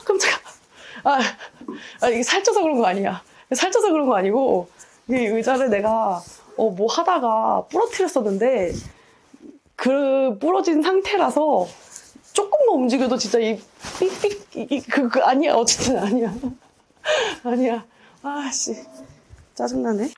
깜짝이야. 이게 살쪄서 그런 거 아니야. 살쪄서 그런 거 아니고, 이 의자를 내가, 뭐 하다가 부러뜨렸었는데, 그 부러진 상태라서, 조금만 움직여도 진짜 아니야. 어쨌든 아니야. 아니야. 아씨. 짜증나네.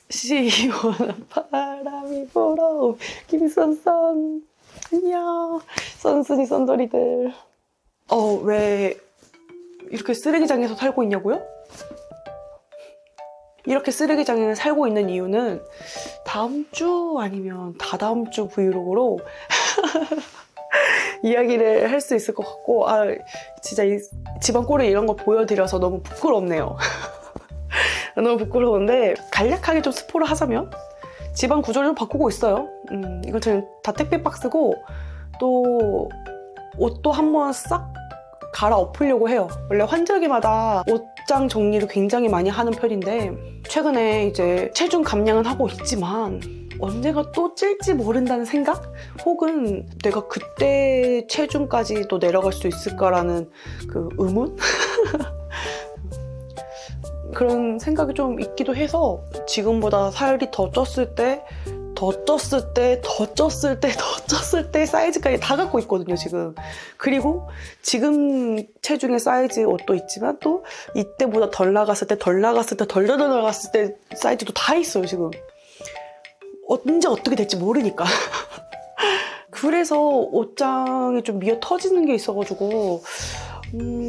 시원한 바람이 불어 김선선 안녕 선순이 썬돌이들. 왜 이렇게 쓰레기장에서 살고 있냐고요? 이렇게 쓰레기장에 살고 있는 이유는 다음 주 아니면 다다음 주 브이로그로 이야기를 할 수 있을 것 같고, 진짜 이 집안 꼴을 이런 거 보여드려서 너무 부끄럽네요. 너무 부끄러운데, 간략하게 좀 스포를 하자면 집안 구조를 좀 바꾸고 있어요. 이거 저는 다 택배 박스고, 또 옷도 한번 싹 갈아엎으려고 해요. 원래 환절기마다 옷장 정리를 굉장히 많이 하는 편인데, 최근에 이제 체중 감량은 하고 있지만 언제가 또 찔지 모른다는 생각? 혹은 내가 그때 체중까지 또 내려갈 수 있을까라는 그 의문? 그런 생각이 좀 있기도 해서 지금보다 살이 더 쪘을 때 사이즈까지 다 갖고 있거든요, 지금. 그리고 지금 체중의 사이즈 옷도 있지만 또 이때보다 덜 나갔을 때 사이즈도 다 있어요, 지금. 언제 어떻게 될지 모르니까. 그래서 옷장이 좀 미어 터지는 게 있어가지고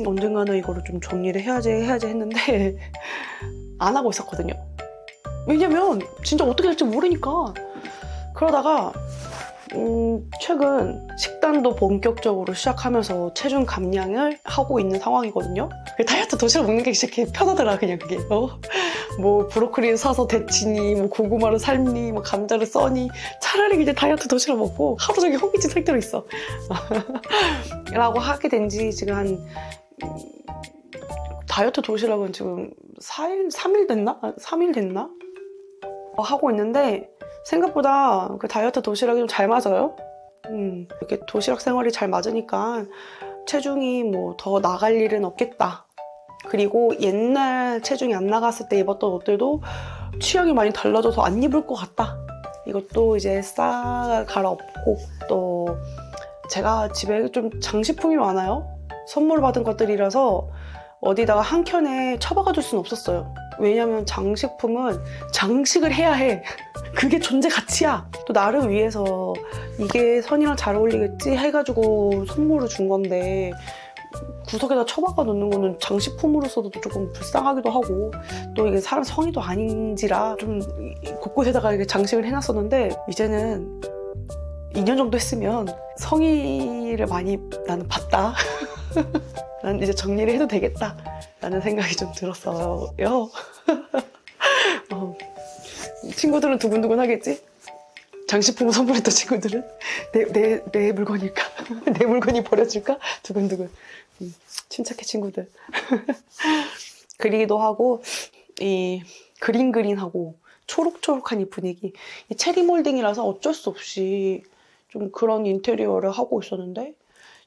언젠가는 이거를 좀 정리를 해야지 했는데 안 하고 있었거든요. 왜냐면 진짜 어떻게 될지 모르니까. 그러다가 최근 식단도 본격적으로 시작하면서 체중 감량을 하고 있는 상황이거든요. 다이어트 도시락 먹는 게 진짜 편하더라, 그냥 그게. 뭐 브로콜리를 사서 데치니, 뭐 고구마를 삶니, 뭐 감자를 써니, 차라리 그냥 다이어트 도시락 먹고 하루 종일 호기심 상태로 있어. 라고 하게 된 지 지금 한 다이어트 도시락은 지금 3일 됐나? 3일 됐나? 하고 있는데 생각보다 그 다이어트 도시락이 좀 잘 맞아요. 이렇게 도시락 생활이 잘 맞으니까 체중이 뭐 더 나갈 일은 없겠다. 그리고 옛날 체중이 안 나갔을 때 입었던 옷들도 취향이 많이 달라져서 안 입을 것 같다. 이것도 이제 싹 갈아엎고, 또 제가 집에 좀 장식품이 많아요. 선물 받은 것들이라서 어디다가 한 켠에 처박아 둘 수는 없었어요. 왜냐면 장식품은 장식을 해야 해. 그게 존재 가치야. 또 나를 위해서 이게 선이랑 잘 어울리겠지 해가지고 선물을 준 건데, 구석에다 처박아 놓는 거는 장식품으로서도 조금 불쌍하기도 하고, 또 이게 사람 성의도 아닌지라 좀 곳곳에다가 이렇게 장식을 해놨었는데, 이제는 2년 정도 했으면 성의를 많이 나는 봤다. 난 이제 정리를 해도 되겠다 라는 생각이 좀 들었어요. 친구들은 두근두근 하겠지? 장식품을 선물했던 친구들은 내 물건일까? 내 물건이 버려질까? 두근두근. 침착해, 친구들. 그리기도 하고, 이 그린하고 초록초록한 이 분위기, 이 체리 몰딩이라서 어쩔 수 없이 좀 그런 인테리어를 하고 있었는데,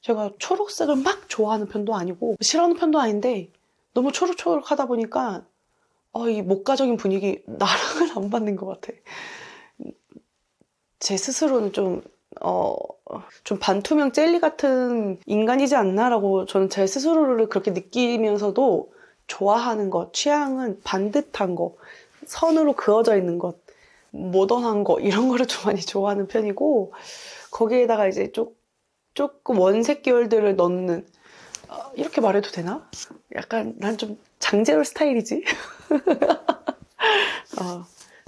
제가 초록색을 막 좋아하는 편도 아니고 싫어하는 편도 아닌데 너무 초록초록하다 보니까 이 목가적인 분위기 나랑은 안 맞는 것 같아. 제 스스로는 좀 반투명 젤리 같은 인간이지 않나라고 저는 제 스스로를 그렇게 느끼면서도, 좋아하는 것, 취향은 반듯한 거, 선으로 그어져 있는 것, 모던한 거, 이런 거를 좀 많이 좋아하는 편이고, 거기에다가 이제 조금 원색 계열들을 넣는, 이렇게 말해도 되나? 약간 난 좀 장제롤 스타일이지?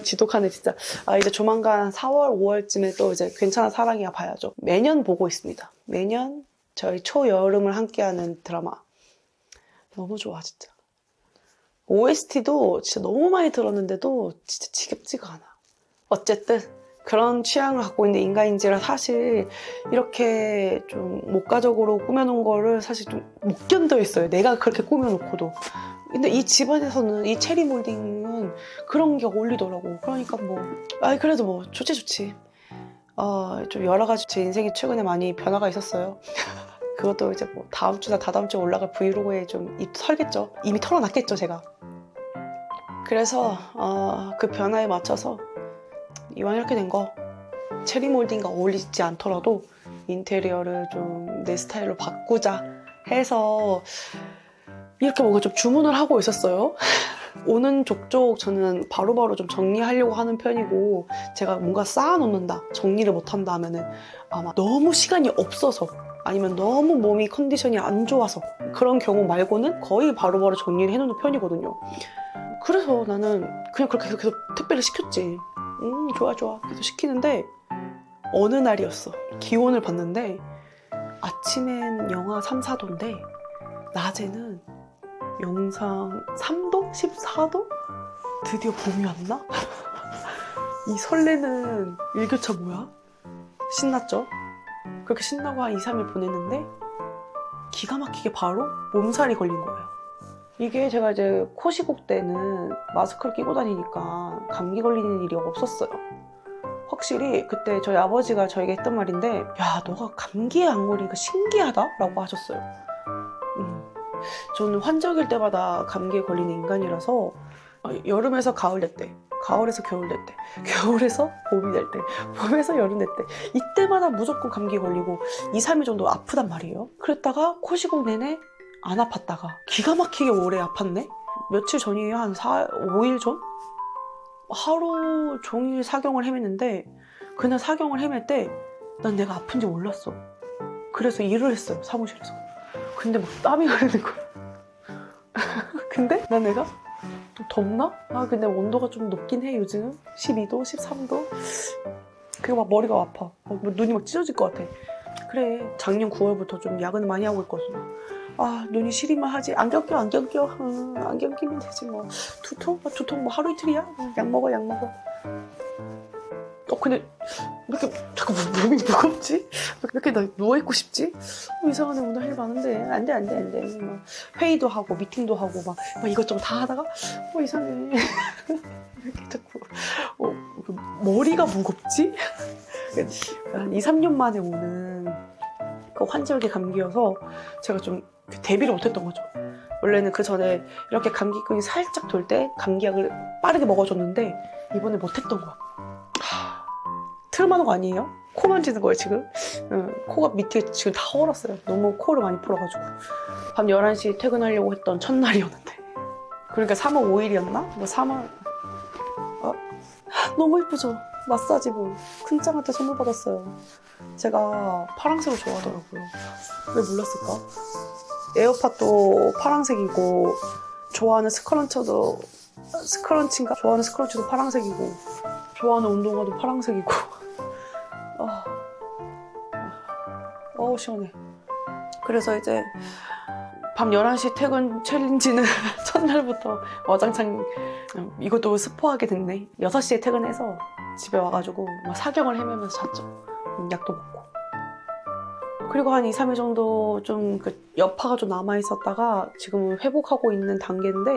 지독하네, 진짜. 이제 조만간 4월, 5월쯤에 또 이제 괜찮아 사랑이야 봐야죠. 매년 보고 있습니다. 매년 저희 초여름을 함께하는 드라마. 너무 좋아, 진짜. OST도 진짜 너무 많이 들었는데도 진짜 지겹지가 않아. 어쨌든 그런 취향을 갖고 있는 인간인지라 사실 이렇게 좀 목가적으로 꾸며놓은 거를 사실 좀 못 견뎌 있어요. 내가 그렇게 꾸며놓고도. 근데 이 집안에서는 이 체리 몰딩은 그런 게 어울리더라고. 그러니까 뭐 그래도 뭐 좋지. 좀 여러 가지 제 인생이 최근에 많이 변화가 있었어요. 그것도 이제 뭐 다음 주나 다다음 주에 올라갈 브이로그에 좀 설겠죠. 이미 털어놨겠죠, 제가. 그래서 그 변화에 맞춰서 이왕 이렇게 된 거 체리 몰딩과 어울리지 않더라도 인테리어를 좀 내 스타일로 바꾸자 해서 이렇게 뭔가 좀 주문을 하고 있었어요. 오는 족족 저는 바로바로 좀 정리하려고 하는 편이고, 제가 뭔가 쌓아놓는다, 정리를 못한다 하면은 아마 너무 시간이 없어서 아니면 너무 몸이 컨디션이 안 좋아서 그런 경우 말고는 거의 바로바로 정리를 해놓는 편이거든요. 그래서 나는 그냥 그렇게 계속 택배를 시켰지. 좋아. 계속 시키는데 어느 날이었어. 기온을 봤는데 아침엔 영하 3, 4도인데 낮에는 영상 3도? 14도? 드디어 봄이 왔나? 이 설레는 일교차 뭐야? 신났죠? 그렇게 신나고 한 2, 3일 보냈는데 기가 막히게 바로 몸살이 걸린 거예요. 이게 제가 이제 코 시국 때는 마스크를 끼고 다니니까 감기 걸리는 일이 없었어요. 확실히 그때 저희 아버지가 저에게 했던 말인데, 야, 너가 감기에 안 걸리니까 신기하다? 라고 하셨어요. 저는 환절기일 때마다 감기에 걸리는 인간이라서 여름에서 가을 될 때, 가을에서 겨울 될 때, 겨울에서 봄이 될 때, 봄에서 여름 될 때 이때마다 무조건 감기 걸리고 2, 3일 정도 아프단 말이에요. 그랬다가 코 시국 내내 안 아팠다가 기가 막히게 오래 아팠네? 며칠 전이에요. 한 5일 전? 하루 종일 사경을 헤맸는데 그날 사경을 헤맬 때 난 내가 아픈지 몰랐어. 그래서 일을 했어요, 사무실에서. 근데 막 땀이 흐르는 거야. 근데 난 내가 또 덥나? 근데 온도가 좀 높긴 해 요즘. 12도, 13도. 그리고 막 머리가 아파. 눈이 막 찢어질 것 같아. 그래, 작년 9월부터 좀 야근을 많이 하고 있거든요. 눈이 시리만 하지. 안경 껴. 안경 끼면 되지 뭐. 두통 뭐 하루 이틀이야? 약 먹어. 근데 왜 이렇게 자꾸 몸이 무겁지? 왜 이렇게 나 누워있고 싶지? 이상하네, 오늘 할 일 많은데. 안 돼. 막 회의도 하고 미팅도 하고 막 이것저것 다 하다가 이상해. 이렇게 자꾸 머리가 무겁지? 한 2, 3년 만에 오는 그 환절기 감기여서 제가 좀 대비를 못했던 거죠. 원래는 그 전에 이렇게 감기끈이 살짝 돌 때 감기약을 빠르게 먹어줬는데 이번에 못했던 거야. 트름하는 거 아니에요? 코 만지는 거예요 지금? 코가 밑에 지금 다 얼었어요. 너무 코를 많이 풀어가지고. 밤 11시 퇴근하려고 했던 첫날이었는데, 그러니까 3월 5일이었나? 뭐 3월 너무 예쁘죠? 마사지볼 큰짱한테 선물 받았어요. 제가 파란색을 좋아하더라고요. 왜 몰랐을까? 에어팟도 파란색이고 좋아하는 스크런치도 파란색이고 좋아하는 운동화도 파란색이고. 시원해. 그래서 이제 밤 11시 퇴근 챌린지는 첫날부터 와장창 이것도 스포하게 됐네. 6시에 퇴근해서 집에 와가지고 막 사경을 헤매면서 잤죠. 약도 먹고. 그리고 한 2, 3일 정도 좀 여파가 좀 남아있었다가 지금은 회복하고 있는 단계인데,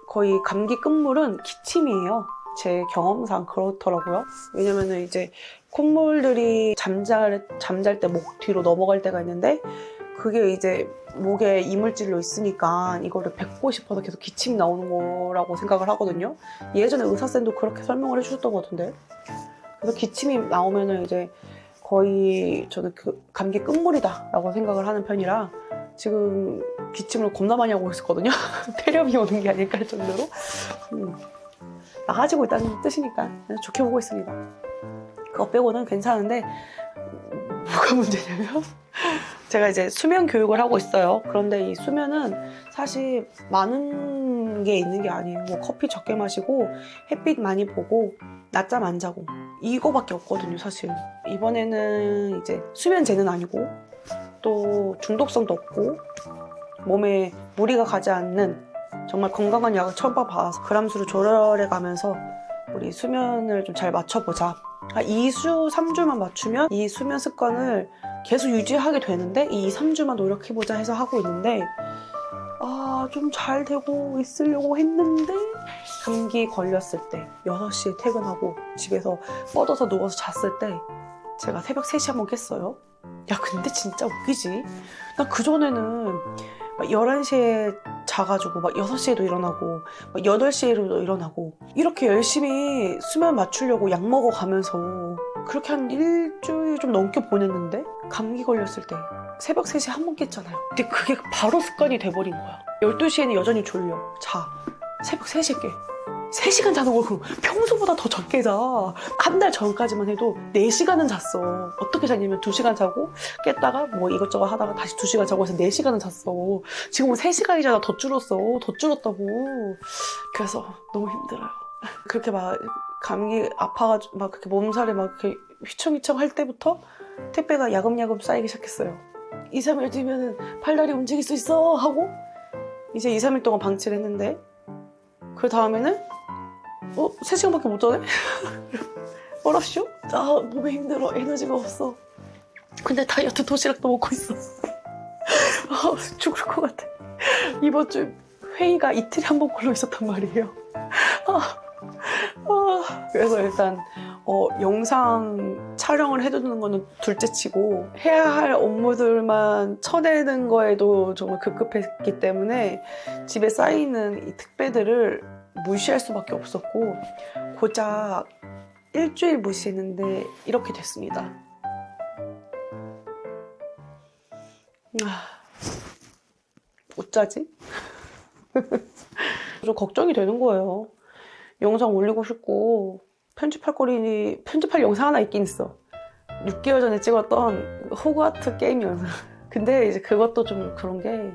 거의 감기 끝물은 기침이에요. 제 경험상 그렇더라고요. 왜냐면은 이제 콧물들이 잠잘 때 목 뒤로 넘어갈 때가 있는데, 그게 이제 목에 이물질로 있으니까 이거를 뱉고 싶어서 계속 기침이 나오는 거라고 생각을 하거든요. 예전에 의사쌤도 그렇게 설명을 해주셨던 것 같은데. 그래서 기침이 나오면은 이제 거의 저는 그 감기 끝물이다 라고 생각을 하는 편이라 지금 기침을 겁나 많이 하고 있었거든요. 폐렴이 오는 게 아닐까 할 정도로. 나아지고 있다는 뜻이니까 좋게 보고 있습니다. 그거 빼고는 괜찮은데, 뭐가 문제냐면 제가 이제 수면 교육을 하고 있어요. 그런데 이 수면은 사실 많은 게 있는 게 아니에요. 뭐 커피 적게 마시고 햇빛 많이 보고 낮잠 안 자고 이거밖에 없거든요, 사실. 이번에는 이제 수면제는 아니고 또 중독성도 없고 몸에 무리가 가지 않는 정말 건강한 약을 처방받아서 그람수를 조절해 가면서 우리 수면을 좀 잘 맞춰보자. 2주, 3주만 맞추면 이 수면 습관을 계속 유지하게 되는데, 이 2, 3주만 노력해보자 해서 하고 있는데, 좀 잘 되고 있으려고 했는데 감기 걸렸을 때 6시에 퇴근하고 집에서 뻗어서 누워서 잤을 때 제가 새벽 3시에 한번 깼어요. 야, 근데 진짜 웃기지? 나 그전에는 막 11시에 자가지고 막 6시에도 일어나고 막 8시에도 일어나고 이렇게 열심히 수면 맞추려고 약 먹어가면서 그렇게 한 일주일 좀 넘게 보냈는데 감기 걸렸을 때 새벽 3시에 한 번 깼잖아요. 근데 그게 바로 습관이 돼버린 거야. 12시에는 여전히 졸려. 자. 새벽 3시에 깨. 3시간 자는 거 평소보다 더 적게 자. 한 달 전까지만 해도 4시간은 잤어. 어떻게 잤냐면 2시간 자고 깼다가 뭐 이것저것 하다가 다시 2시간 자고 해서 4시간은 잤어. 지금은 3시간이잖아. 더 줄었어. 더 줄었다고. 그래서 너무 힘들어요. 그렇게 막 감기 아파가지고 막 그렇게 몸살이 막 이렇게 휘청휘청 할 때부터 택배가 야금야금 쌓이기 시작했어요. 2, 3일 뒤면은 팔다리 움직일 수 있어 하고 이제 2, 3일 동안 방치를 했는데 그 다음에는 3시간밖에 못 자네? 뭐라쇼? 몸에 힘들어. 에너지가 없어. 근데 다이어트 도시락도 먹고 있어. 죽을 것 같아. 이번 주 회의가 이틀에 한 번 걸려 있었단 말이에요. 그래서 일단 영상 촬영을 해두는 거는 둘째 치고 해야 할 업무들만 쳐내는 거에도 정말 급급했기 때문에 집에 쌓이는 이 택배들을 무시할 수밖에 없었고 고작 일주일 무시했는데 이렇게 됐습니다. 어쩌지? 좀 걱정이 되는 거예요. 영상 올리고 싶고 편집할 영상 하나 있긴 있어. 6개월 전에 찍었던 호그와트 게임 영상. 근데 이제 그것도 좀 그런 게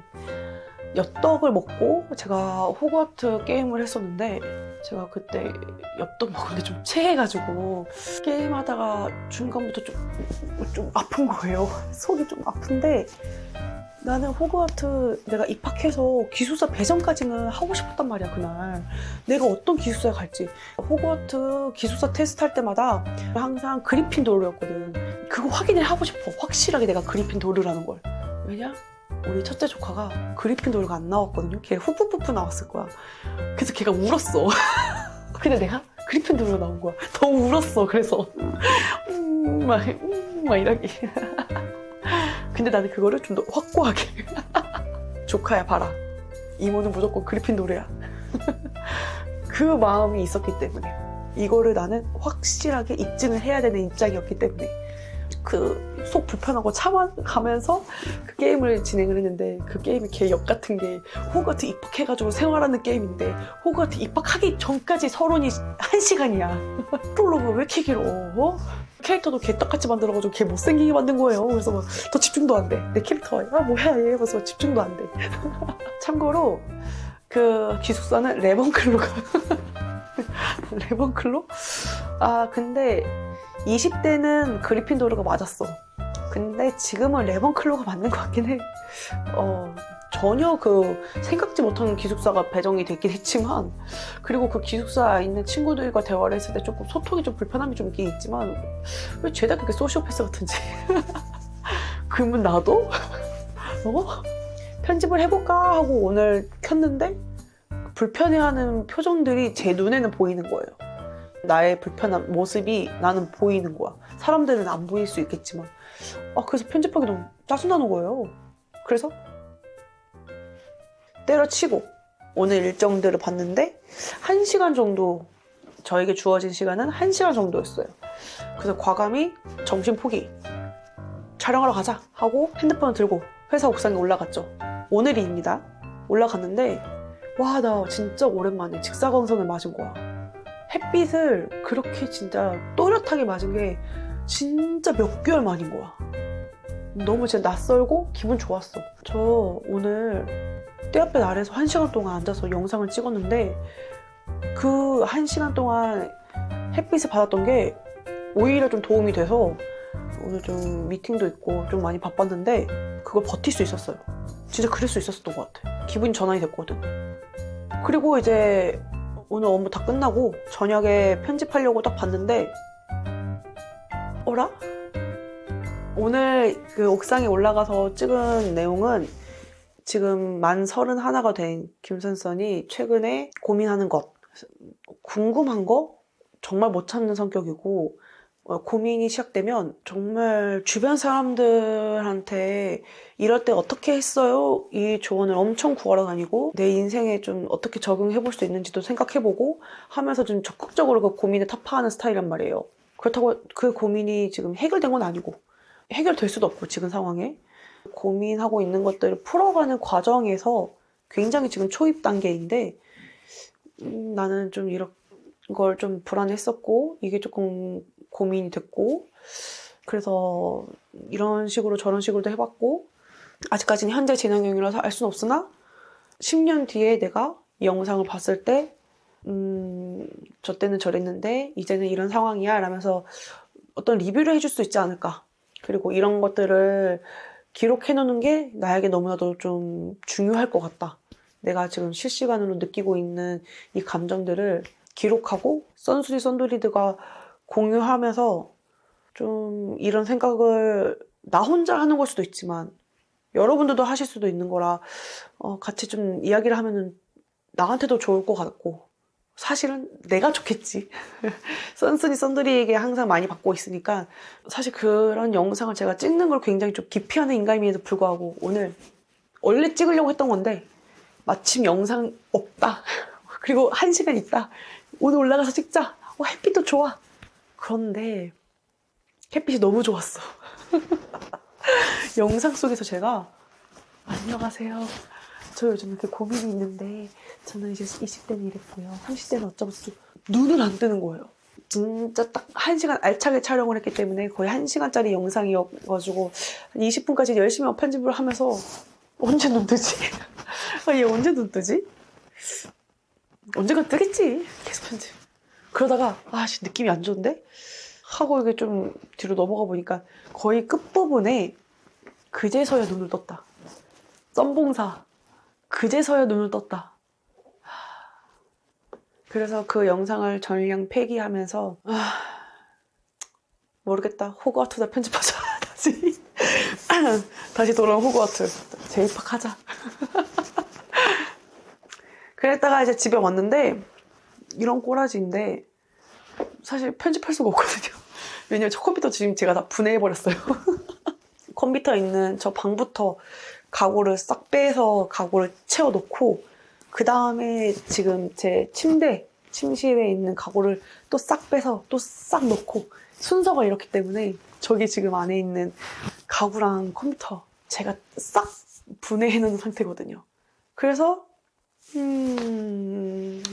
엽떡을 먹고 제가 호그와트 게임을 했었는데 제가 그때 엽떡 먹는데 좀 체해가지고 게임하다가 중간부터 좀 아픈 거예요. 속이 좀 아픈데 나는 호그와트 내가 입학해서 기숙사 배정까지는 하고 싶었단 말이야. 그날 내가 어떤 기숙사에 갈지. 호그와트 기숙사 테스트 할 때마다 항상 그리핀도르였거든. 그거 확인을 하고 싶어. 확실하게 내가 그리핀도르라는 걸. 왜냐? 우리 첫째 조카가 그리핀도르가 안 나왔거든요. 걔 후프푸프 나왔을 거야. 그래서 걔가 울었어. 근데 내가 그리핀도르가 나온 거야. 더 울었어. 그래서 막 이러기. 근데 나는 그거를 좀 더 확고하게 조카야 봐라. 이모는 무조건 그리핀도르야. 그 마음이 있었기 때문에 이거를 나는 확실하게 입증을 해야 되는 입장이었기 때문에 그 속 불편하고 참아가면서 그 게임을 진행을 했는데 그 게임이 개역 같은 게 호그와트 입학해가지고 생활하는 게임인데 호그와트 입학하기 전까지 서론이 1시간이야. 프롤로그 왜 이렇게 길어? 캐릭터도 개 떡같이 만들어가지고 개 못생기게 만든 거예요. 그래서 막 더 집중도 안 돼. 내 캐릭터가 뭐야 얘. 그래서 집중도 안 돼. 참고로 그 기숙사는 레번클로가 레번클로? 근데 20대는 그리핀도르가 맞았어. 근데 지금은 레번클로가 맞는 것 같긴 해. 전혀 그 생각지 못한 기숙사가 배정이 됐긴 했지만 그리고 그 기숙사에 있는 친구들과 대화를 했을 때 조금 소통이 좀 불편함이 좀 있긴 있지만 왜 죄다 그렇게 소시오패스 같은지. 그러면 나도? 편집을 해볼까 하고 오늘 켰는데 불편해하는 표정들이 제 눈에는 보이는 거예요. 나의 불편한 모습이 나는 보이는 거야. 사람들은 안 보일 수 있겠지만 그래서 편집하기 너무 짜증나는 거예요. 그래서 때려치고 오늘 일정들을 봤는데 1시간 정도 저에게 주어진 시간은 1시간 정도였어요. 그래서 과감히 정신 포기 촬영하러 가자 하고 핸드폰을 들고 회사 옥상에 올라갔죠. 오늘입니다. 올라갔는데 와, 나 진짜 오랜만에 직사광선을 맞은 거야. 햇빛을 그렇게 진짜 또렷하게 맞은 게 진짜 몇 개월 만인 거야. 너무 진짜 낯설고 기분 좋았어. 저 오늘 떼앞에 아래에서 1시간 동안 앉아서 영상을 찍었는데 그 1시간 동안 햇빛을 받았던 게 오히려 좀 도움이 돼서 오늘 좀 미팅도 있고 좀 많이 바빴는데 그걸 버틸 수 있었어요. 진짜 그럴 수 있었던 것 같아. 기분이 전환이 됐거든. 그리고 이제 오늘 업무 다 끝나고 저녁에 편집하려고 딱 봤는데 어라? 오늘 그 옥상에 올라가서 찍은 내용은 지금 만 31가 된 김선선이 최근에 고민하는 것, 궁금한 거 정말 못 참는 성격이고, 고민이 시작되면 정말 주변 사람들한테 이럴 때 어떻게 했어요? 이 조언을 엄청 구하러 다니고 내 인생에 좀 어떻게 적응해 볼 수 있는지도 생각해보고 하면서 좀 적극적으로 그 고민에 타파하는 스타일이란 말이에요. 그렇다고 그 고민이 지금 해결된 건 아니고 해결될 수도 없고 지금 상황에 고민하고 있는 것들을 풀어가는 과정에서 굉장히 지금 초입 단계인데 나는 좀 이런 걸 좀 불안했었고 이게 조금 고민이 됐고 그래서 이런 식으로 저런 식으로도 해봤고 아직까지는 현재 진행형이라서 알 수는 없으나 10년 뒤에 내가 이 영상을 봤을 때 저 때는 저랬는데 이제는 이런 상황이야 라면서 어떤 리뷰를 해줄 수 있지 않을까. 그리고 이런 것들을 기록해 놓는 게 나에게 너무나도 좀 중요할 것 같다. 내가 지금 실시간으로 느끼고 있는 이 감정들을 기록하고 썬수리 썬두리드가 공유하면서 좀 이런 생각을 나 혼자 하는 걸 수도 있지만 여러분들도 하실 수도 있는 거라 같이 좀 이야기를 하면은 나한테도 좋을 것 같고 사실은 내가 좋겠지. 썬수리 썬두리에게 항상 많이 받고 있으니까 사실 그런 영상을 제가 찍는 걸 굉장히 좀 기피하는 인간임에도 불구하고 오늘 원래 찍으려고 했던 건데 마침 영상 없다. 그리고 1시간 있다. 오늘 올라가서 찍자. 햇빛도 좋아. 그런데 햇빛이 너무 좋았어. 영상 속에서 제가 안녕하세요. 저 요즘 이렇게 고민이 있는데 저는 이제 20대는 이랬고요. 30대는 어쩌고 저쩌고 눈을 안 뜨는 거예요. 진짜 딱 1시간 알차게 촬영을 했기 때문에 거의 1시간짜리 영상이어가지고 20분까지 열심히 편집을 하면서 언제 눈 뜨지? 얘 언제 눈 뜨지? 언젠가 뜨겠지. 계속 편집. 그러다가 느낌이 안 좋은데? 하고 이게 좀 뒤로 넘어가 보니까 거의 끝부분에 그제서야 눈을 떴다. 썸봉사 그제서야 눈을 떴다. 그래서 그 영상을 전량 폐기하면서 모르겠다. 호그와트다 편집하자. 다시 돌아온 호그와트 재입학하자. 그랬다가 이제 집에 왔는데 이런 꼬라지인데 사실 편집할 수가 없거든요. 왜냐면 저 컴퓨터 지금 제가 다 분해해버렸어요. 컴퓨터 있는 저 방부터 가구를 싹 빼서 가구를 채워놓고 그 다음에 지금 제 침실에 있는 가구를 또 싹 빼서 또 싹 넣고 순서가 이렇기 때문에 저기 지금 안에 있는 가구랑 컴퓨터 제가 싹 분해해놓은 상태거든요. 그래서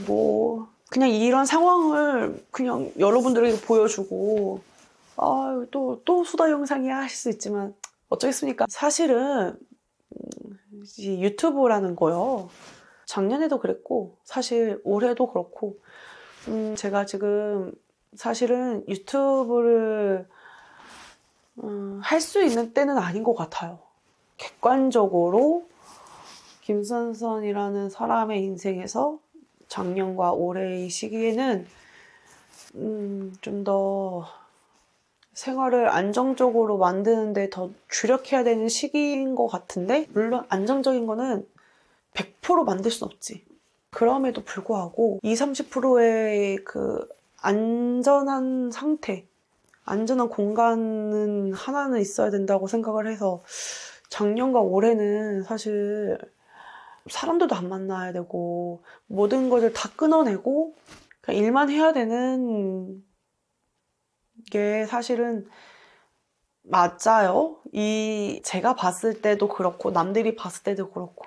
뭐 그냥 이런 상황을 그냥 여러분들에게 보여주고 또 수다 영상이야 하실 수 있지만 어쩌겠습니까? 사실은 이 유튜브라는 거요. 작년에도 그랬고 사실 올해도 그렇고 제가 지금 사실은 유튜브를 할 수 있는 때는 아닌 것 같아요. 객관적으로 김선선이라는 사람의 인생에서 작년과 올해의 시기에는 좀 더 생활을 안정적으로 만드는데 더 주력해야 되는 시기인 것 같은데 물론 안정적인 거는 100% 만들 순 없지. 그럼에도 불구하고 20, 30%의 그 안전한 상태, 안전한 공간은 하나는 있어야 된다고 생각을 해서 작년과 올해는 사실 사람들도 안 만나야 되고 모든 것을 다 끊어내고 그냥 일만 해야 되는 게 사실은 맞아요. 제가 봤을 때도 그렇고 남들이 봤을 때도 그렇고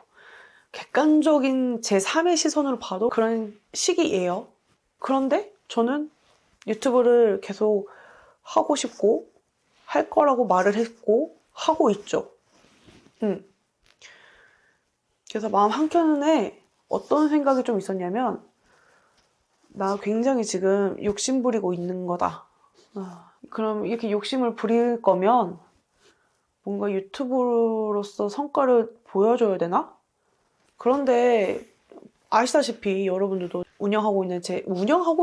객관적인 제3의 시선으로 봐도 그런 시기예요. 그런데 저는 유튜브를 계속 하고 싶고 할 거라고 말을 했고 하고 있죠. 그래서 마음 한켠에 어떤 생각이 좀 있었냐면 나 굉장히 지금 욕심 부리고 있는 거다. 그럼 이렇게 욕심을 부릴 거면 뭔가 유튜브로서 성과를 보여줘야 되나? 그런데 아시다시피 여러분들도 운영하고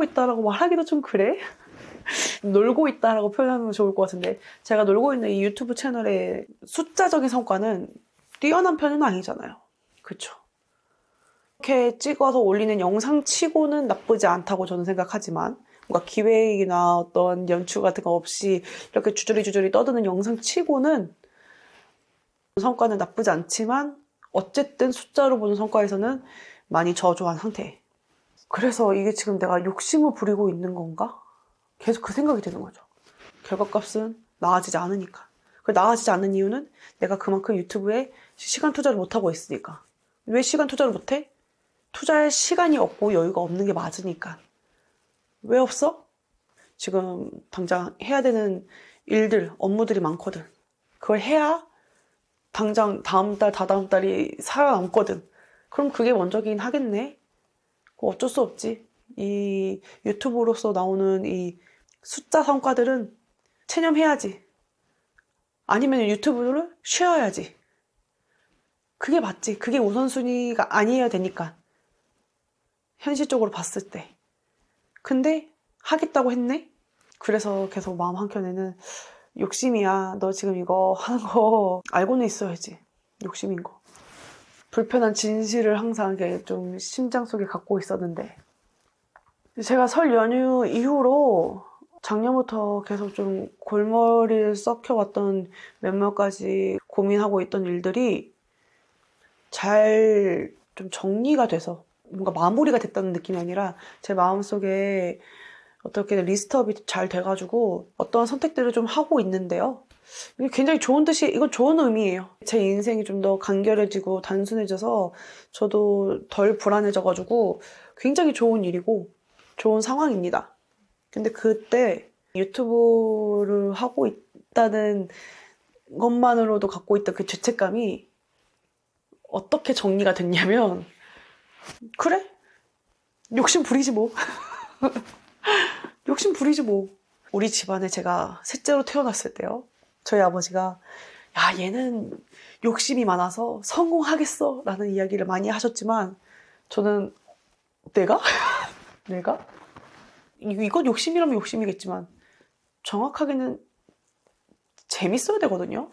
있다라고 말하기도 좀 그래? 놀고 있다라고 표현하면 좋을 것 같은데 제가 놀고 있는 이 유튜브 채널의 숫자적인 성과는 뛰어난 편은 아니잖아요. 그쵸. 이렇게 찍어서 올리는 영상 치고는 나쁘지 않다고 저는 생각하지만, 뭔가 기획이나 어떤 연출 같은 거 없이 이렇게 주저리 떠드는 영상 치고는 성과는 나쁘지 않지만, 어쨌든 숫자로 보는 성과에서는 많이 저조한 상태. 그래서 이게 지금 내가 욕심을 부리고 있는 건가? 계속 그 생각이 드는 거죠. 결과값은 나아지지 않으니까. 그 나아지지 않는 이유는 내가 그만큼 유튜브에 시간 투자를 못하고 있으니까. 왜 시간 투자를 못해? 투자할 시간이 없고 여유가 없는 게 맞으니까. 왜 없어? 지금 당장 해야 되는 일들, 업무들이 많거든. 그걸 해야 당장 다음 달, 다다음 달이 살아남거든. 그럼 그게 먼저긴 하겠네. 어쩔 수 없지. 이 유튜브로서 나오는 이 숫자 성과들은 체념해야지. 아니면 유튜브를 쉬어야지. 그게 맞지. 그게 우선순위가 아니어야 되니까. 현실적으로 봤을 때. 근데 하겠다고 했네? 그래서 계속 마음 한켠에는 욕심이야. 너 지금 이거 하는 거 알고는 있어야지. 욕심인 거. 불편한 진실을 항상 이렇게 좀 심장 속에 갖고 있었는데, 제가 설 연휴 이후로 작년부터 계속 좀 골머리를 썩혀왔던 몇몇 가지 고민하고 있던 일들이 잘 좀 정리가 돼서 뭔가 마무리가 됐다는 느낌이 아니라 제 마음속에 어떻게 리스트업이 잘 돼가지고 어떤 선택들을 좀 하고 있는데요. 이게 굉장히 좋은 뜻이, 이건 좋은 의미예요. 제 인생이 좀 더 간결해지고 단순해져서 저도 덜 불안해져가지고 굉장히 좋은 일이고 좋은 상황입니다. 근데 그때 유튜브를 하고 있다는 것만으로도 갖고 있던 그 죄책감이 어떻게 정리가 됐냐면, 그래? 욕심 부리지 뭐. 욕심 부리지 뭐. 우리 집안에 제가 셋째로 태어났을 때요, 저희 아버지가 야, 얘는 욕심이 많아서 성공하겠어 라는 이야기를 많이 하셨지만, 저는 내가? 내가? 이건 욕심이라면 욕심이겠지만 정확하게는 재밌어야 되거든요.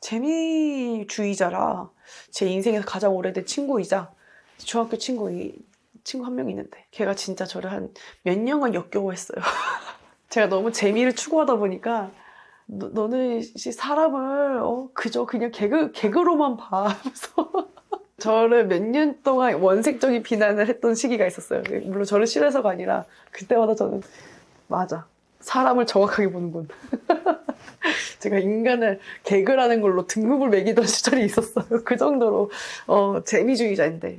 재미주의자라 제 인생에서 가장 오래된 친구이자 중학교 친구 한 명 있는데, 걔가 진짜 저를 한 몇 년간 역겨워했어요. 제가 너무 재미를 추구하다 보니까 너는 사람을 그저 그냥 개그로만 봐 하면서 저를 몇 년 동안 원색적인 비난을 했던 시기가 있었어요. 물론 저를 싫어해서가 아니라 그때마다 저는 맞아, 사람을 정확하게 보는군. 제가 인간을 개그라는 걸로 등급을 매기던 시절이 있었어요. 그 정도로 재미주의자인데,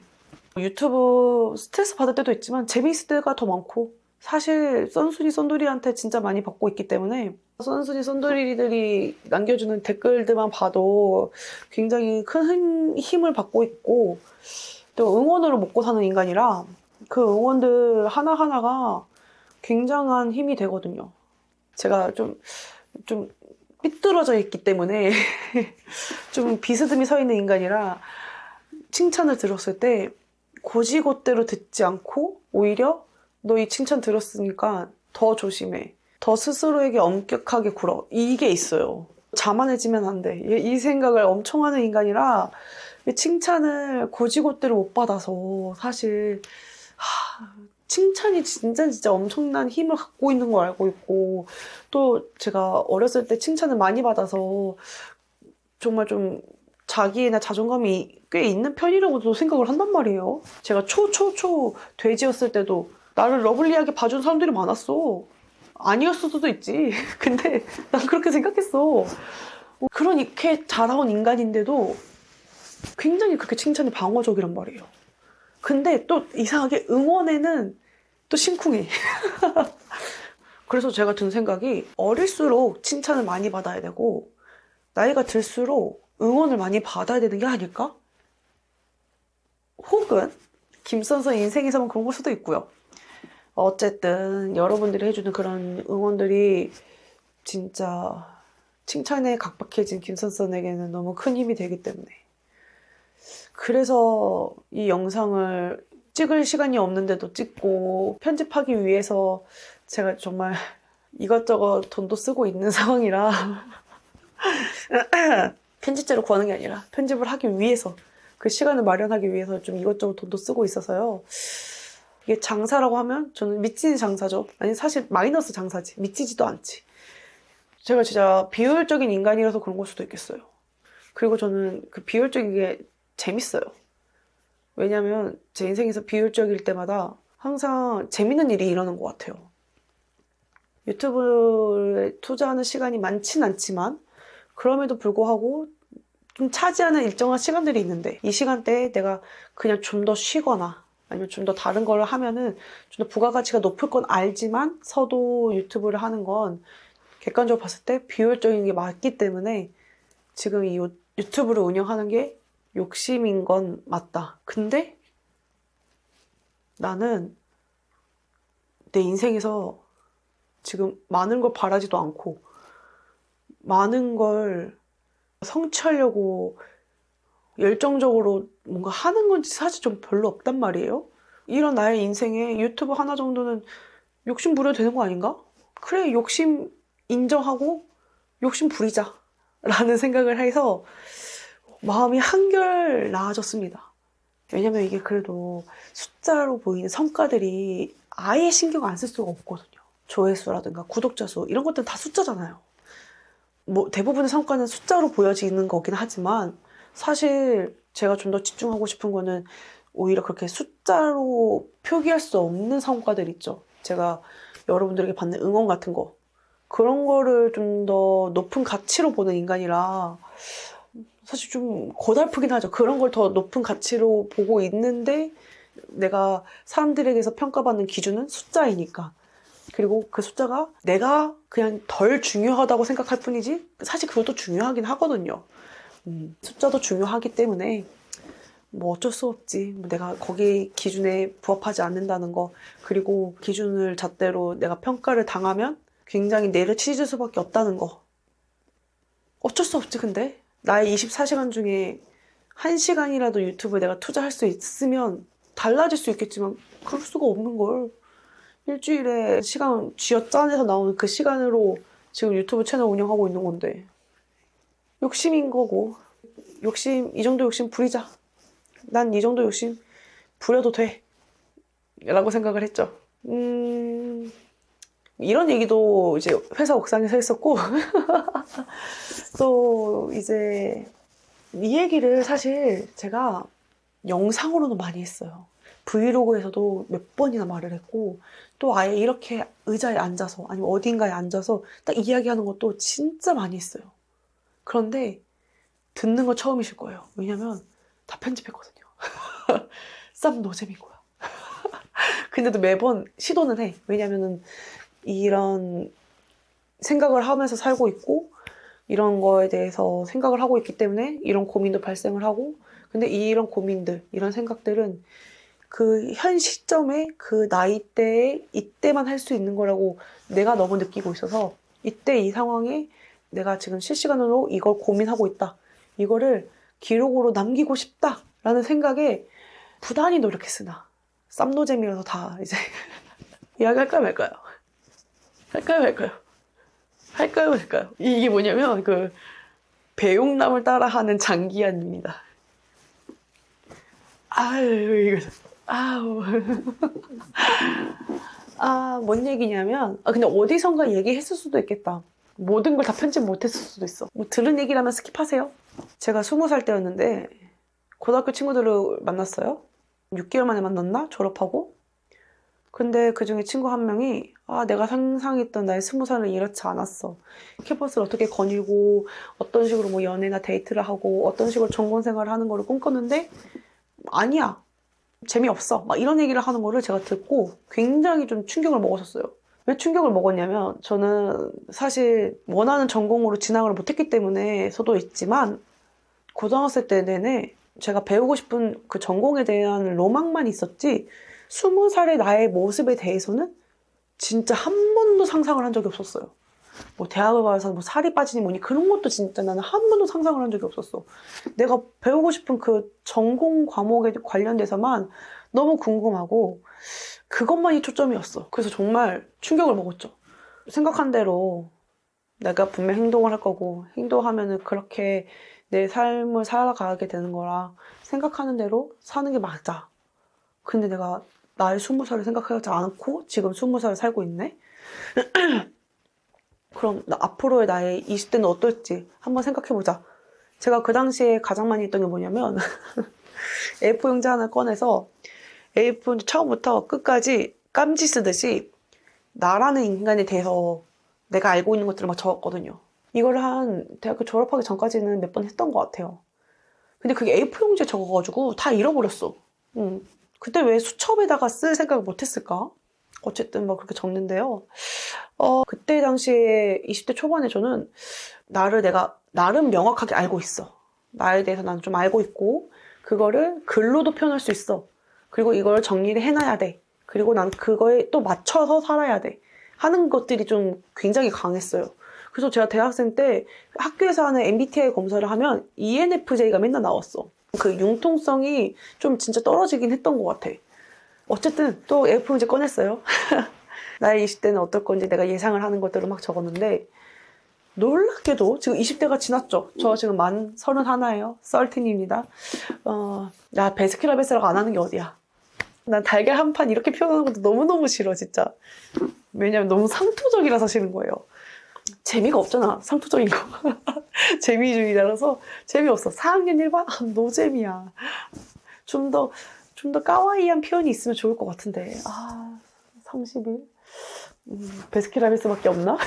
유튜브 스트레스 받을 때도 있지만 재미있을 때가 더 많고, 사실 썬순이 썬돌이한테 진짜 많이 받고 있기 때문에 썬순이 썬돌이들이 남겨주는 댓글들만 봐도 굉장히 큰 힘을 받고 있고, 또 응원으로 먹고 사는 인간이라 그 응원들 하나하나가 굉장한 힘이 되거든요. 제가 좀 삐뚤어져 있기 때문에 좀 비스듬히 서 있는 인간이라 칭찬을 들었을 때 고지고대로 듣지 않고 오히려 너 이 칭찬 들었으니까 더 조심해, 더 스스로에게 엄격하게 굴어, 이게 있어요. 자만해지면 안 돼. 이 생각을 엄청 하는 인간이라 칭찬을 고지고대로 못 받아서 사실 칭찬이 진짜 엄청난 힘을 갖고 있는 걸 알고 있고, 또 제가 어렸을 때 칭찬을 많이 받아서 정말 좀 자기애나 자존감이 꽤 있는 편이라고도 생각을 한단 말이에요. 제가 초 돼지였을 때도 나를 러블리하게 봐준 사람들이 많았어. 아니었을 수도 있지. 근데 난 그렇게 생각했어. 그렇게 자라온 인간인데도 굉장히 그렇게 칭찬이 방어적이란 말이에요. 근데 또 이상하게 응원에는 또 심쿵해. 그래서 제가 든 생각이, 어릴수록 칭찬을 많이 받아야 되고 나이가 들수록 응원을 많이 받아야 되는 게 아닐까? 혹은 김선서 인생에서만 그런 걸 수도 있고요. 어쨌든 여러분들이 해주는 그런 응원들이 진짜 칭찬에 각박해진 김선선에게는 너무 큰 힘이 되기 때문에, 그래서 이 영상을 찍을 시간이 없는데도 찍고 편집하기 위해서 제가 정말 이것저것 돈도 쓰고 있는 상황이라 편집자를 구하는 게 아니라 편집을 하기 위해서 그 시간을 마련하기 위해서 좀 이것저것 돈도 쓰고 있어서요. 이게 장사라고 하면 저는 미치는 장사죠. 아니 사실 마이너스 장사지. 미치지도 않지. 제가 진짜 비효율적인 인간이라서 그런 걸 수도 있겠어요. 그리고 저는 그 비효율적인 게 재밌어요. 왜냐면 제 인생에서 비효율적일 때마다 항상 재밌는 일이 일어나는 것 같아요. 유튜브에 투자하는 시간이 많진 않지만 그럼에도 불구하고 좀 차지하는 일정한 시간들이 있는데 이 시간대에 내가 그냥 좀 더 쉬거나 아니면 좀 더 다른 걸 하면은 좀 더 부가가치가 높을 건 알지만 서도 유튜브를 하는 건 객관적으로 봤을 때 비효율적인 게 맞기 때문에 지금 이 유튜브를 운영하는 게 욕심인 건 맞다. 근데 나는 내 인생에서 지금 많은 걸 바라지도 않고 많은 걸 성취하려고 열정적으로 뭔가 하는 건지 사실 좀 별로 없단 말이에요. 이런 나의 인생에 유튜브 하나 정도는 욕심 부려도 되는 거 아닌가? 그래, 욕심 인정하고 욕심 부리자 라는 생각을 해서 마음이 한결 나아졌습니다. 왜냐면 이게 그래도 숫자로 보이는 성과들이 아예 신경 안 쓸 수가 없거든요. 조회수라든가 구독자 수 이런 것들은 다 숫자잖아요. 뭐 대부분의 성과는 숫자로 보여지는 거긴 하지만 사실 제가 좀 더 집중하고 싶은 거는 오히려 그렇게 숫자로 표기할 수 없는 성과들 있죠. 제가 여러분들에게 받는 응원 같은 거 그런 거를 좀 더 높은 가치로 보는 인간이라 사실 좀 고달프긴 하죠. 그런 걸 더 높은 가치로 보고 있는데 내가 사람들에게서 평가받는 기준은 숫자이니까. 그리고 그 숫자가 내가 그냥 덜 중요하다고 생각할 뿐이지 사실 그것도 중요하긴 하거든요. 숫자도 중요하기 때문에 뭐 어쩔 수 없지. 뭐 내가 거기 기준에 부합하지 않는다는 거 그리고 기준을 잣대로 내가 평가를 당하면 굉장히 내려치질 수밖에 없다는 거 어쩔 수 없지. 근데 나의 24시간 중에 1시간이라도 유튜브에 내가 투자할 수 있으면 달라질 수 있겠지만 그럴 수가 없는 걸. 일주일에 시간 쥐어짜내서 나오는 그 시간으로 지금 유튜브 채널 운영하고 있는 건데 욕심인 거고 이 정도 욕심 부리자. 난 이 정도 욕심 부려도 돼 라고 생각을 했죠. 이런 얘기도 이제 회사 옥상에서 했었고 또 이제 이 얘기를 사실 제가 영상으로도 많이 했어요. 브이로그에서도 몇 번이나 말을 했고 또 아예 이렇게 의자에 앉아서 아니면 어딘가에 앉아서 딱 이야기하는 것도 진짜 많이 했어요. 그런데 듣는 거 처음이실 거예요. 왜냐면 다 편집했거든요. 쌈 노잼인 거야. 근데도 매번 시도는 해. 왜냐면은 이런 생각을 하면서 살고 있고 이런 거에 대해서 생각을 하고 있기 때문에 이런 고민도 발생을 하고 근데 이런 고민들, 이런 생각들은 그 현 시점에 그 나이대에 이때만 할 수 있는 거라고 내가 너무 느끼고 있어서 이때 이 상황에 내가 지금 실시간으로 이걸 고민하고 있다. 이거를 기록으로 남기고 싶다라는 생각에 부단히 노력했으나 쌈노잼이라서 다 이제 이야기할까요 말까요? 할까요 말까요? 할까요 말까요? 이게 뭐냐면 그 배용남을 따라하는 장기한입니다. 아유 이거 아우 뭔 얘기냐면 근데 어디선가 얘기했을 수도 있겠다. 모든 걸 다 편집 못했을 수도 있어. 뭐 들은 얘기라면 스킵하세요. 제가 20살 때였는데 고등학교 친구들을 만났어요. 6개월 만에 만났나? 졸업하고. 근데 그중에 친구 한 명이 내가 상상했던 나의 20살은 이렇지 않았어. 캠퍼스를 어떻게 거닐고 어떤 식으로 뭐 연애나 데이트를 하고 어떤 식으로 전공생활을 하는 거를 꿈꿨는데 아니야. 재미없어. 막 이런 얘기를 하는 거를 제가 듣고 굉장히 좀 충격을 먹었었어요. 왜 충격을 먹었냐면 저는 사실 원하는 전공으로 진학을 못했기 때문에서도 있지만 고등학생 때 내내 제가 배우고 싶은 그 전공에 대한 로망만 있었지 20살의 나의 모습에 대해서는 진짜 한 번도 상상을 한 적이 없었어요. 뭐 대학을 가서 뭐 살이 빠지니 뭐니 그런 것도 진짜 나는 한 번도 상상을 한 적이 없었어. 내가 배우고 싶은 그 전공 과목에 관련돼서만 너무 궁금하고 그것만이 초점이었어. 그래서 정말 충격을 먹었죠. 생각한 대로 내가 분명 행동을 할 거고 행동하면은 그렇게 내 삶을 살아가게 되는 거라 생각하는 대로 사는 게 맞아. 근데 내가 나의 20살을 생각하지 않고 지금 20살을 살고 있네? 그럼 앞으로의 나의 20대는 어떨지 한번 생각해보자. 제가 그 당시에 가장 많이 했던 게 뭐냐면 A4 용지 하나 꺼내서 A4 용지 처음부터 끝까지 깜지 쓰듯이 나라는 인간에 대해서 내가 알고 있는 것들을 막 적었거든요. 이걸 한 대학교 졸업하기 전까지는 몇 번 했던 것 같아요. 근데 그게 A4 용지에 적어가지고 다 잃어버렸어. 그때 왜 수첩에다가 쓸 생각을 못했을까? 어쨌든 뭐 그렇게 적는데요. 그때 당시에 20대 초반에 저는 나를 내가 나름 명확하게 알고 있어. 나에 대해서 나는 좀 알고 있고 그거를 글로도 표현할 수 있어. 그리고 이걸 정리를 해놔야 돼. 그리고 난 그거에 또 맞춰서 살아야 돼. 하는 것들이 좀 굉장히 강했어요. 그래서 제가 대학생 때 학교에서 하는 MBTI 검사를 하면 ENFJ가 맨날 나왔어. 그 융통성이 좀 진짜 떨어지긴 했던 것 같아. 어쨌든 또 A4 용지 꺼냈어요. 나의 20대는 어떨 건지 내가 예상을 하는 것들을 막 적었는데 놀랍게도 지금 20대가 지났죠. 저 지금 만 31예요. 썰틴입니다. 나 베스킨라빈스라고 안 하는 게 어디야. 난 달걀 한 판 이렇게 표현하는 것도 너무너무 싫어 진짜. 왜냐면 너무 상투적이라서 싫은 거예요. 재미가 없잖아 상투적인 거. 재미주의라서 재미없어. 4학년 1반? 노잼이야. 좀 더 까와이한 표현이 있으면 좋을 것 같은데 30일? 베스킨라빈스밖에 없나?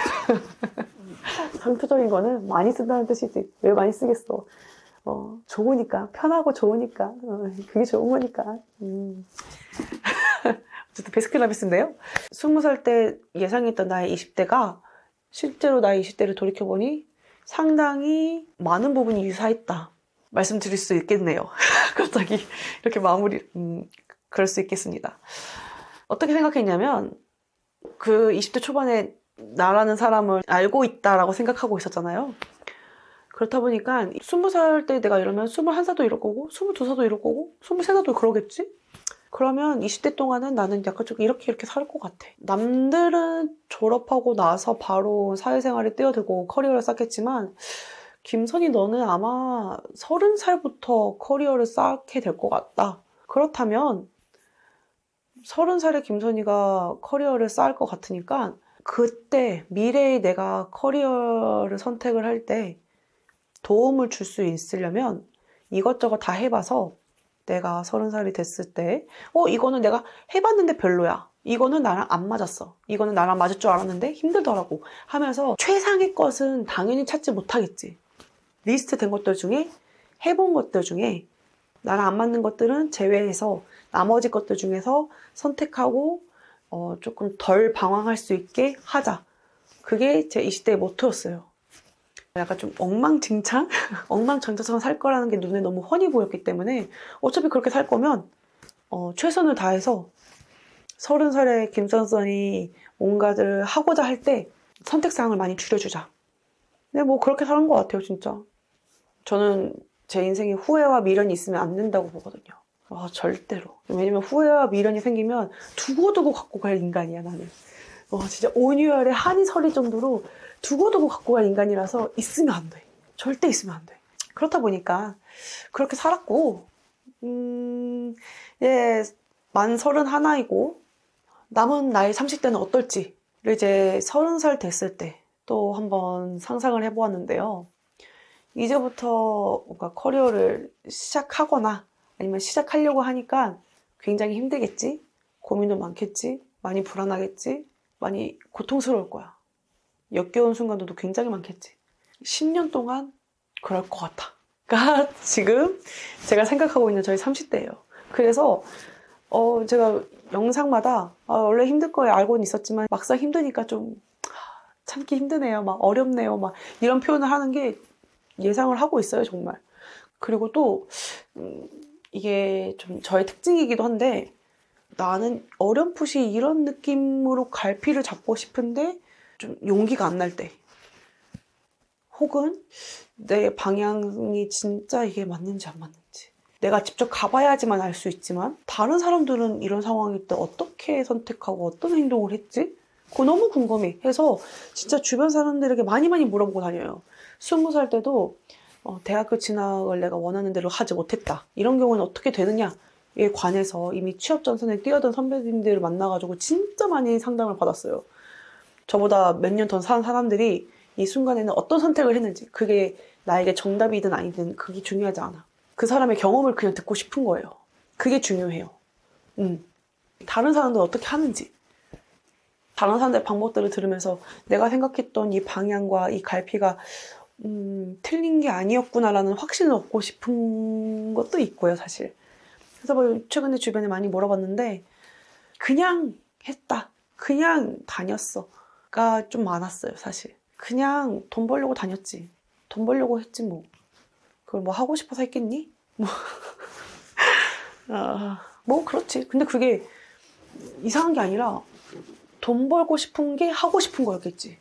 상투적인 거는 많이 쓴다는 뜻이지. 왜 많이 쓰겠어. 좋으니까. 편하고 좋으니까. 그게 좋은 거니까. 어쨌든 베스킨라빈스인데요. 20살 때 예상했던 나의 20대가 실제로 나의 20대를 돌이켜보니 상당히 많은 부분이 유사했다. 말씀드릴 수 있겠네요. 갑자기 이렇게 그럴 수 있겠습니다. 어떻게 생각했냐면 그 20대 초반에 나라는 사람을 알고 있다라고 생각하고 있었잖아요. 그렇다 보니까 20살 때 내가 이러면 21살도 이럴 거고 22살도 이럴 거고 23살도 그러겠지? 그러면 20대 동안은 나는 약간 좀 이렇게 살 것 같아. 남들은 졸업하고 나서 바로 사회생활에 뛰어들고 커리어를 쌓겠지만 김선희 너는 아마 30살부터 커리어를 쌓게 될 것 같다. 그렇다면 30살의 김선희가 커리어를 쌓을 것 같으니까 그때 미래에 내가 커리어를 선택을 할 때 도움을 줄 수 있으려면 이것저것 다 해봐서 내가 30살이 됐을 때 이거는 내가 해봤는데 별로야. 이거는 나랑 안 맞았어. 이거는 나랑 맞을 줄 알았는데 힘들더라고 하면서 최상의 것은 당연히 찾지 못하겠지. 리스트 된 것들 중에 해본 것들 중에 나랑 안 맞는 것들은 제외해서 나머지 것들 중에서 선택하고 조금 덜 방황할 수 있게 하자. 그게 제 20대의 모토였어요. 약간 좀 엉망진창? 엉망진창처럼 살 거라는 게 눈에 너무 훤히 보였기 때문에 어차피 그렇게 살 거면 최선을 다해서 30살의 김선선이 뭔가를 하고자 할 때 선택사항을 많이 줄여주자. 근데 뭐 그렇게 사는 것 같아요 진짜. 저는 제 인생에 후회와 미련이 있으면 안 된다고 보거든요. 절대로. 왜냐면 후회와 미련이 생기면 두고두고 갖고 갈 인간이야 나는. 진짜 온유열에 한이 서릴 정도로 두고두고 갖고 갈 인간이라서 있으면 안 돼. 절대 있으면 안 돼. 그렇다 보니까 그렇게 살았고 만 31이고 남은 나의 30대는 어떨지를 이제 30살 됐을 때 또 한번 상상을 해보았는데요. 이제부터 뭔가 커리어를 시작하거나 아니면 시작하려고 하니까 굉장히 힘들겠지? 고민도 많겠지? 많이 불안하겠지? 많이 고통스러울 거야. 역겨운 순간들도 굉장히 많겠지. 10년 동안 그럴 것 같아. 가 지금 제가 생각하고 있는 저희 30대예요. 그래서 제가 영상마다 원래 힘들 거에 알고는 있었지만 막상 힘드니까 좀 참기 힘드네요. 막 어렵네요. 막 이런 표현을 하는 게 예상을 하고 있어요, 정말. 그리고 또 이게 좀 저의 특징이기도 한데 나는 어렴풋이 이런 느낌으로 갈피를 잡고 싶은데 좀 용기가 안 날 때 혹은 내 방향이 진짜 이게 맞는지 안 맞는지 내가 직접 가봐야지만 알 수 있지만 다른 사람들은 이런 상황일 때 어떻게 선택하고 어떤 행동을 했지? 그거 너무 궁금해 해서 진짜 주변 사람들에게 많이 물어보고 다녀요. 20살 때도 대학교 진학을 내가 원하는 대로 하지 못했다. 이런 경우는 어떻게 되느냐에 관해서 이미 취업 전선에 뛰어든 선배님들을 만나가지고 진짜 많이 상담을 받았어요. 저보다 몇 년 더 산 사람들이 이 순간에는 어떤 선택을 했는지, 그게 나에게 정답이든 아니든 그게 중요하지 않아. 그 사람의 경험을 그냥 듣고 싶은 거예요. 그게 중요해요. 다른 사람들 어떻게 하는지, 다른 사람들의 방법들을 들으면서 내가 생각했던 이 방향과 이 갈피가 틀린 게 아니었구나라는 확신을 얻고 싶은 것도 있고요, 사실. 그래서 뭐 최근에 주변에 많이 물어봤는데 그냥 했다, 그냥 다녔어가 좀 많았어요, 사실. 그냥 돈 벌려고 다녔지, 돈 벌려고 했지, 뭐 그걸 뭐 하고 싶어서 했겠니? 뭐 그렇지. 근데 그게 이상한 게 아니라 돈 벌고 싶은 게 하고 싶은 거였겠지.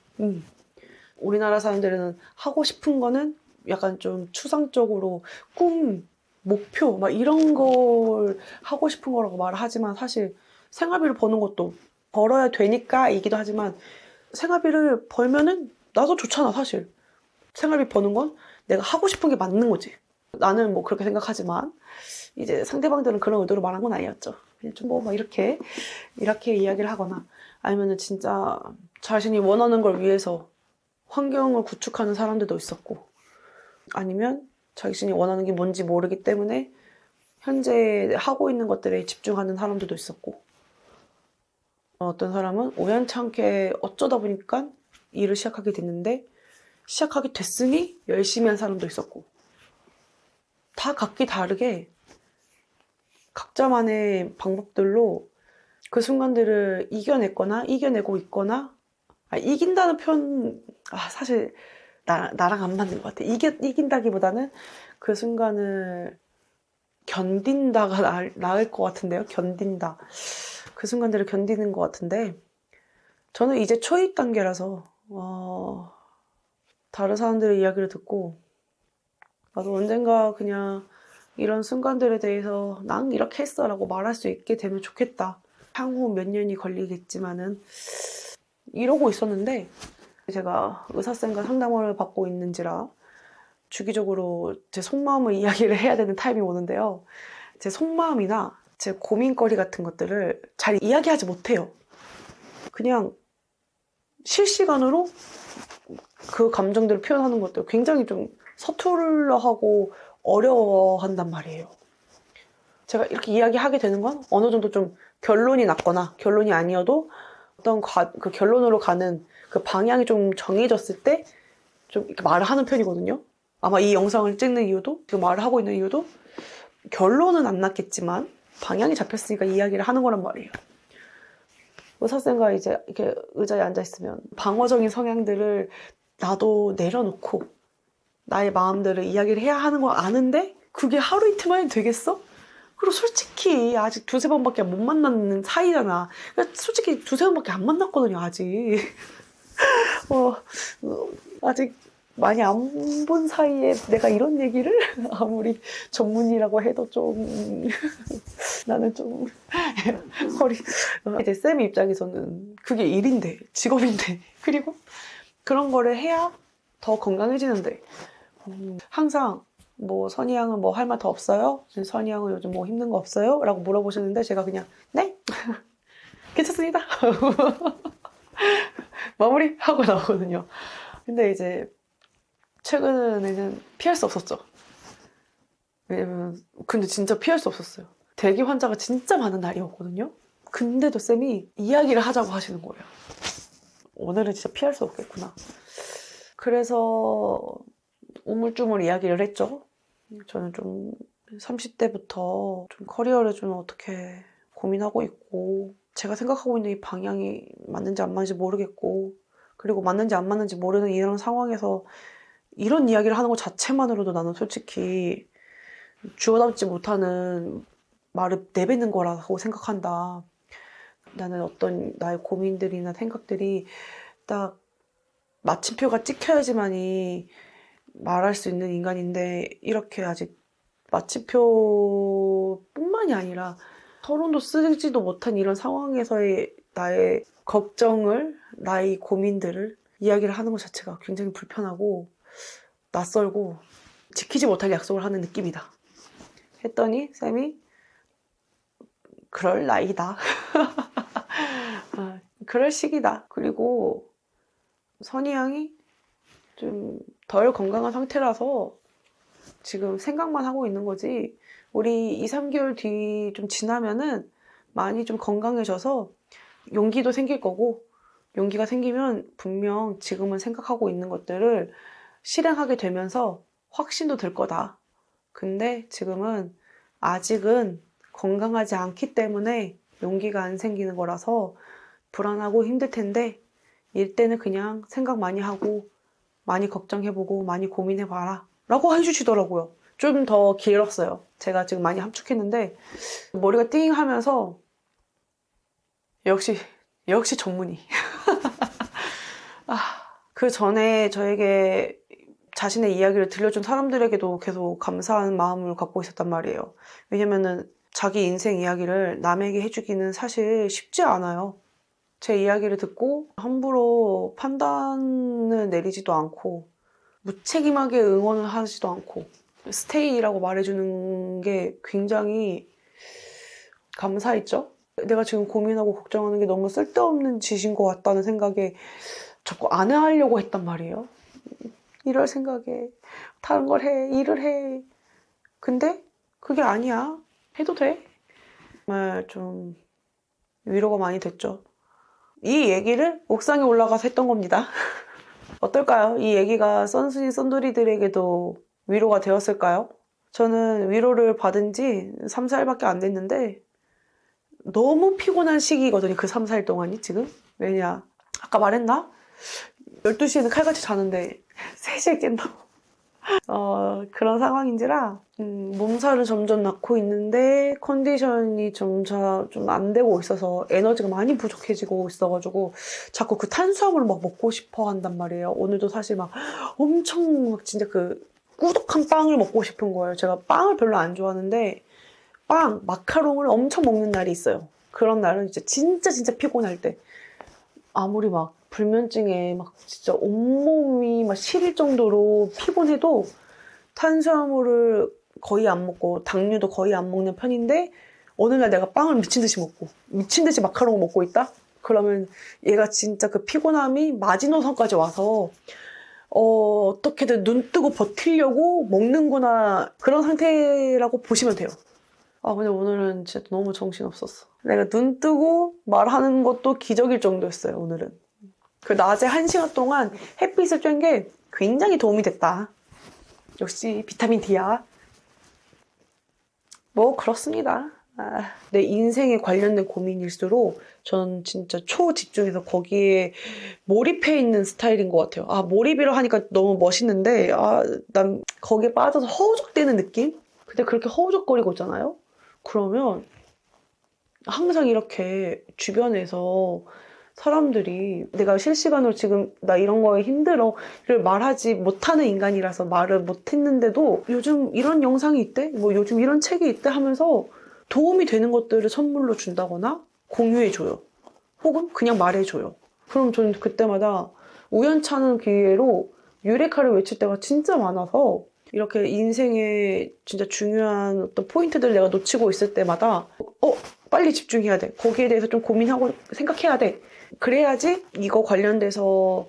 우리나라 사람들은 하고 싶은 거는 약간 좀 추상적으로 꿈, 목표 막 이런 걸 하고 싶은 거라고 말을 하지만, 사실 생활비를 버는 것도 벌어야 되니까 이기도 하지만, 생활비를 벌면은 나도 좋잖아, 사실. 생활비 버는 건 내가 하고 싶은 게 맞는 거지. 나는 뭐 그렇게 생각하지만 이제 상대방들은 그런 의도로 말한 건 아니었죠. 그냥 좀 뭐 막 이렇게 이야기를 하거나, 아니면은 진짜 자신이 원하는 걸 위해서 환경을 구축하는 사람들도 있었고, 아니면 자신이 원하는 게 뭔지 모르기 때문에 현재 하고 있는 것들에 집중하는 사람들도 있었고, 어떤 사람은 우연찮게 어쩌다 보니까 일을 시작하게 됐는데, 시작하게 됐으니 열심히 한 사람도 있었고, 다 각기 다르게 각자만의 방법들로 그 순간들을 이겨냈거나 이겨내고 있거나, 이긴다는 표현, 사실 나랑 안 맞는 것 같아. 이긴다기보다는 그 순간을 견딘다가 나을 것 같은데요. 견딘다. 그 순간들을 견디는 것 같은데, 저는 이제 초입 단계라서 다른 사람들의 이야기를 듣고 나도 언젠가 그냥 이런 순간들에 대해서 난 이렇게 했어 라고 말할 수 있게 되면 좋겠다. 향후 몇 년이 걸리겠지만은 이러고 있었는데, 제가 의사쌤과 상담을 받고 있는지라 주기적으로 제 속마음을 이야기를 해야 되는 타임이 오는데요. 제 속마음이나 제 고민거리 같은 것들을 잘 이야기하지 못해요. 그냥 실시간으로 그 감정들을 표현하는 것들 굉장히 좀 서툴러 하고 어려워한단 말이에요. 제가 이렇게 이야기하게 되는 건 어느 정도 좀 결론이 났거나 결론이 아니어도 어떤 그 결론으로 가는 그 방향이 좀 정해졌을 때 좀 이렇게 말을 하는 편이거든요. 아마 이 영상을 찍는 이유도, 지금 말을 하고 있는 이유도 결론은 안 났겠지만 방향이 잡혔으니까 이야기를 하는 거란 말이에요. 의사쌤과 이제 이렇게 의자에 앉아있으면 방어적인 성향들을 나도 내려놓고 나의 마음들을 이야기를 해야 하는 걸 아는데, 그게 하루 이틀 만에 되겠어? 그리고 솔직히 아직 두세 번밖에 못 만났는 사이잖아. 그러니까 솔직히 두세 번밖에 안 만났거든요, 아직. 아직 많이 안 본 사이에 내가 이런 얘기를 아무리 전문이라고 해도 좀 나는 좀 허리. 이제 쌤 입장에서는 그게 일인데, 직업인데, 그리고 그런 거를 해야 더 건강해지는데, 항상 뭐 선희 양은 뭐 할 말 더 없어요? 선희 양은 요즘 뭐 힘든 거 없어요? 라고 물어보시는데 제가 그냥 네? 괜찮습니다. 마무리 하고 나오거든요. 근데 이제 최근에는 피할 수 없었죠. 왜냐면 근데 진짜 피할 수 없었어요. 대기 환자가 진짜 많은 날이었거든요. 근데도 쌤이 이야기를 하자고 하시는 거예요. 오늘은 진짜 피할 수 없겠구나. 그래서 우물쭈물 이야기를 했죠. 저는 좀 30대부터 좀 커리어를 좀 어떻게 고민하고 있고, 제가 생각하고 있는 이 방향이 맞는지 안 맞는지 모르겠고, 그리고 맞는지 안 맞는지 모르는 이런 상황에서 이런 이야기를 하는 것 자체만으로도 나는 솔직히 주워 담지 못하는 말을 내뱉는 거라고 생각한다. 나는 어떤 나의 고민들이나 생각들이 딱 마침표가 찍혀야지만이 말할 수 있는 인간인데, 이렇게 아직 마침표뿐만이 아니라 서론도 쓰지도 못한 이런 상황에서의 나의 걱정을, 나의 고민들을 이야기를 하는 것 자체가 굉장히 불편하고 낯설고 지키지 못할 약속을 하는 느낌이다. 했더니 쌤이 그럴 나이다. 그럴 시기다. 그리고 선희 양이 좀 덜 건강한 상태라서 지금 생각만 하고 있는 거지, 우리 2, 3개월 뒤 좀 지나면은 많이 좀 건강해져서 용기도 생길 거고, 용기가 생기면 분명 지금은 생각하고 있는 것들을 실행하게 되면서 확신도 들 거다. 근데 지금은 아직은 건강하지 않기 때문에 용기가 안 생기는 거라서 불안하고 힘들 텐데, 이때는 그냥 생각 많이 하고 많이 걱정해보고 많이 고민해봐라 라고 해주시더라고요. 좀 더 길었어요. 제가 지금 많이 함축했는데 머리가 띵 하면서 역시 전문의. 그 전에 저에게 자신의 이야기를 들려준 사람들에게도 계속 감사한 마음을 갖고 있었단 말이에요. 왜냐면은 자기 인생 이야기를 남에게 해주기는 사실 쉽지 않아요. 제 이야기를 듣고 함부로 판단을 내리지도 않고 무책임하게 응원을 하지도 않고 스테이라고 말해주는 게 굉장히 감사했죠. 내가 지금 고민하고 걱정하는 게 너무 쓸데없는 짓인 것 같다는 생각에 자꾸 안 하려고 했단 말이에요. 이럴 생각에 다른 걸 해, 일을 해. 근데 그게 아니야. 해도 돼. 정말 좀 위로가 많이 됐죠. 이 얘기를 옥상에 올라가서 했던 겁니다. 어떨까요? 이 얘기가 썬순이 썬돌이들에게도 위로가 되었을까요? 저는 위로를 받은 지 3, 4일밖에 안 됐는데 너무 피곤한 시기거든요. 그 3, 4일 동안이 지금. 왜냐? 아까 말했나? 12시에는 칼같이 자는데 3시에 깬다고. 그런 상황인지라 몸살을 점점 낳고 있는데 컨디션이 점차 좀 안 되고 있어서 에너지가 많이 부족해지고 있어가지고 자꾸 그 탄수화물을 막 먹고 싶어 한단 말이에요. 오늘도 사실 막 엄청 막 진짜 그 꾸덕한 빵을 먹고 싶은 거예요. 제가 빵을 별로 안 좋아하는데 마카롱을 엄청 먹는 날이 있어요. 그런 날은 진짜 피곤할 때, 아무리 막 불면증에 막 진짜 온몸이 막 시릴 정도로 피곤해도 탄수화물을 거의 안 먹고 당류도 거의 안 먹는 편인데, 어느 날 내가 빵을 미친 듯이 먹고 미친 듯이 마카롱을 먹고 있다? 그러면 얘가 진짜 그 피곤함이 마지노선까지 와서 어떻게든 눈 뜨고 버티려고 먹는구나, 그런 상태라고 보시면 돼요. 근데 오늘은 진짜 너무 정신없었어. 내가 눈 뜨고 말하는 것도 기적일 정도였어요, 오늘은. 그 낮에 1시간 동안 햇빛을 쬐는 게 굉장히 도움이 됐다. 역시 비타민 D야. 뭐 그렇습니다. 내 인생에 관련된 고민일수록 저는 진짜 초집중해서 거기에 몰입해 있는 스타일인 것 같아요. 몰입이라 하니까 너무 멋있는데 난 거기에 빠져서 허우적대는 느낌? 근데 그렇게 허우적거리고 있잖아요? 그러면 항상 이렇게 주변에서 사람들이 내가 실시간으로 지금 나 이런 거에 힘들어를 말하지 못하는 인간이라서 말을 못했는데도 요즘 이런 영상이 있대? 뭐 요즘 이런 책이 있대? 하면서 도움이 되는 것들을 선물로 준다거나 공유해줘요. 혹은 그냥 말해줘요. 그럼 저는 그때마다 우연찮은 기회로 유레카를 외칠 때가 진짜 많아서, 이렇게 인생에 진짜 중요한 어떤 포인트들을 내가 놓치고 있을 때마다 빨리 집중해야 돼. 거기에 대해서 좀 고민하고 생각해야 돼. 그래야지 이거 관련돼서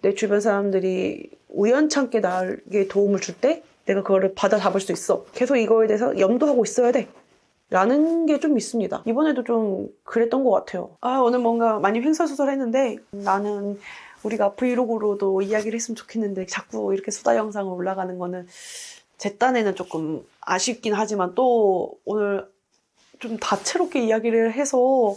내 주변 사람들이 우연찮게 나에게 도움을 줄 때 내가 그거를 받아 잡을 수 있어. 계속 이거에 대해서 염두하고 있어야 돼. 라는 게 좀 있습니다. 이번에도 좀 그랬던 것 같아요. 오늘 뭔가 많이 횡설수설했는데, 나는 우리가 브이로그로도 이야기를 했으면 좋겠는데 자꾸 이렇게 수다 영상을 올라가는 거는 제 딴에는 조금 아쉽긴 하지만, 또 오늘 좀 다채롭게 이야기를 해서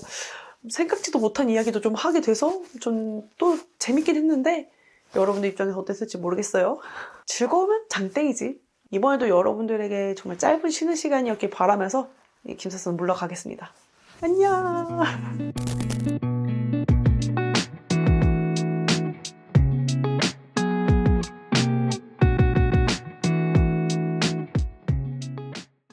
생각지도 못한 이야기도 좀 하게 돼서 좀 또 재밌긴 했는데, 여러분들 입장에서 어땠을지 모르겠어요. 즐거우면 장땡이지. 이번에도 여러분들에게 정말 짧은 쉬는 시간이었길 바라면서 김사스는 물러가겠습니다. 안녕.